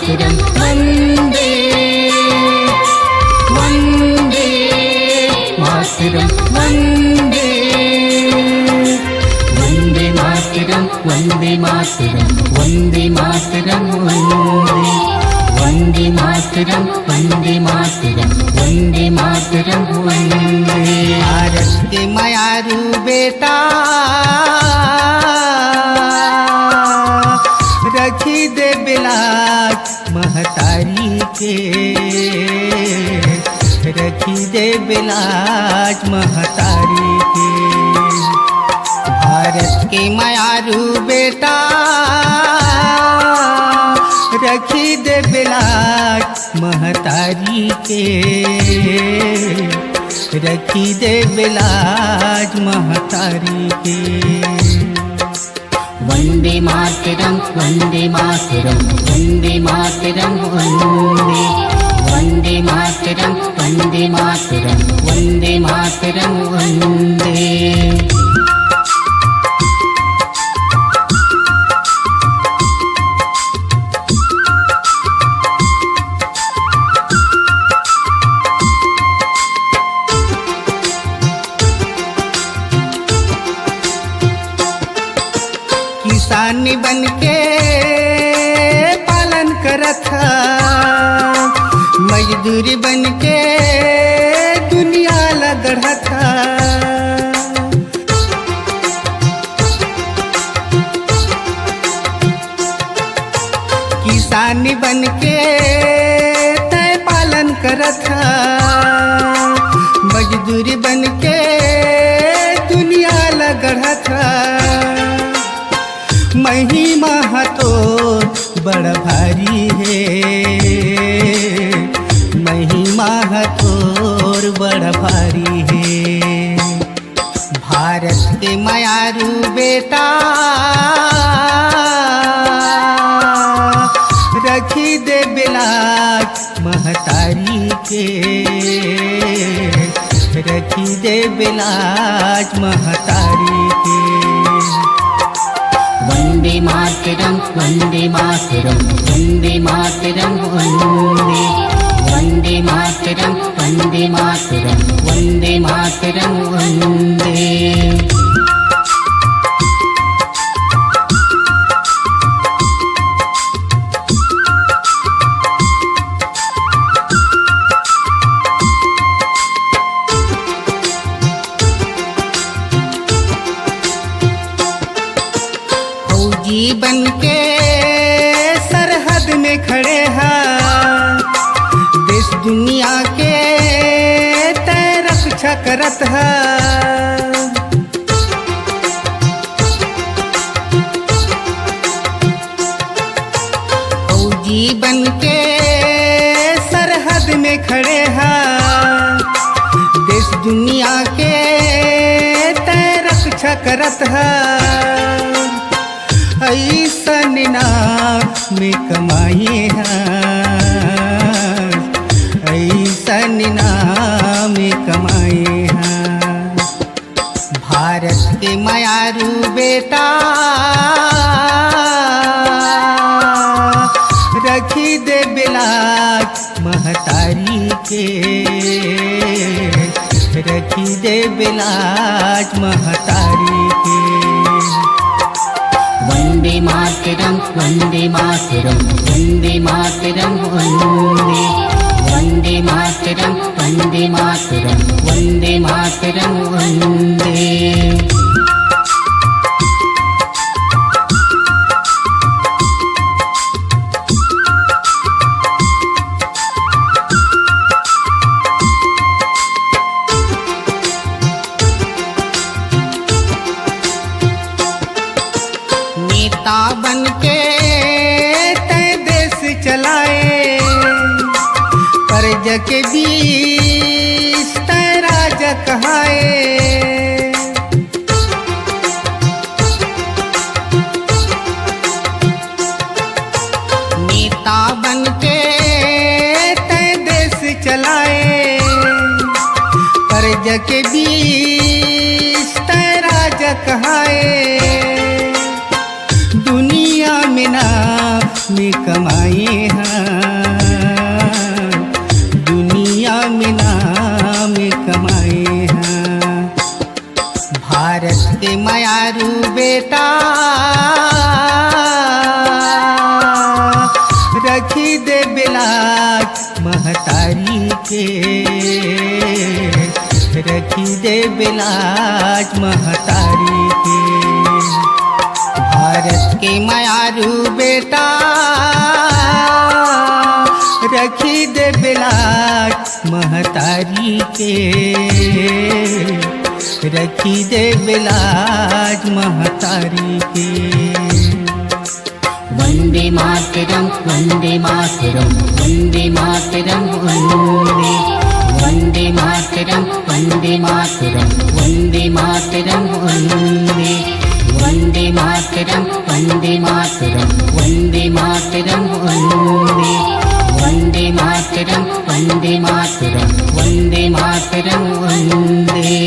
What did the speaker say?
मातरम वंदे वंदे मातरम वंदे वंदे मातरम वंदे मातरम वंदे मातरम वंदे मातरम वंदे मातरम वंदे मातरम वंदे। भारत के मायारू बेटा रखी दे बिलाज महतारी के, रखी दे बिलाज महतारी के। भारत के मायारू बेटा रखी दे बिलाज महतारी के, रखी दे बिलाज महतारी के। वंदे मातरम वंदे मातरम वंदे मातरम वंदे वंदे मातरम वंदे मातरम वंदे मातरम वंदे। किसान बन के पालन करत हा, मजदूरी बन के दुनिया लगढ़त हा। किसान बन के तय पालन करत हा, मजदूरी बन के दुनिया लगढ़त हा। महिमा तो बड़ भारी है, महिमा तोर बड़ भारी है। भारत के मायारू बेटा रखी दे बिलाज महतारी के, रखी दे बिलाज महतारी के। वंदे मातरम वंदे मातरम वंदे मातरम वंदे वंदे मातरम वंदे मातरम वंदे मातरम वंदे। फौजी बन के सरहद में खड़े हैं, देश दुनिया के तय रक्षा करत है। फौजी बन के सरहद में खड़े हैं, देश दुनिया के तय रक्षा करत है। ऐसन नाम में कमाए हैं, ऐसन नाम में कमाए हैं। भारत के मायारू बेटा रखी दे बिलाज महतारी के, रखी दे बिलाज महतारी के। वंदे मातरम वंदे मातरम वंदे मातरम वंदे वंदे मातरम वंदे मातरम वंदे मातरम वंदे। नेता बन के तय देश चलाए, प्रजा के बीच तय राजा कहाए। नेता बन के तय देश चलाए, प्रजा के बीच तय राजा कहाए। दुनिया दुनिया में नाम कमाए हैं, दुनिया में नाम कमाए हैं। भारत के मायारू बेटा रखी दे बिलाज महतारी के, रखी दे बिलाज महतारी के। भारत के मायारू बेटा रखी दे बिलाज महतारी के, रखी दे बिलाज महतारी के। वंदे मातरम वंदे मातरम वंदे मातरम वंदे, वंदे मातरम वंदे मातरम वंदे मातरम वंदे, वंदे मातरम वंदे मातरम वंदे मातरम वंदे, वंदे मातरम वंदे मातरम वंदे मातरम वंदे।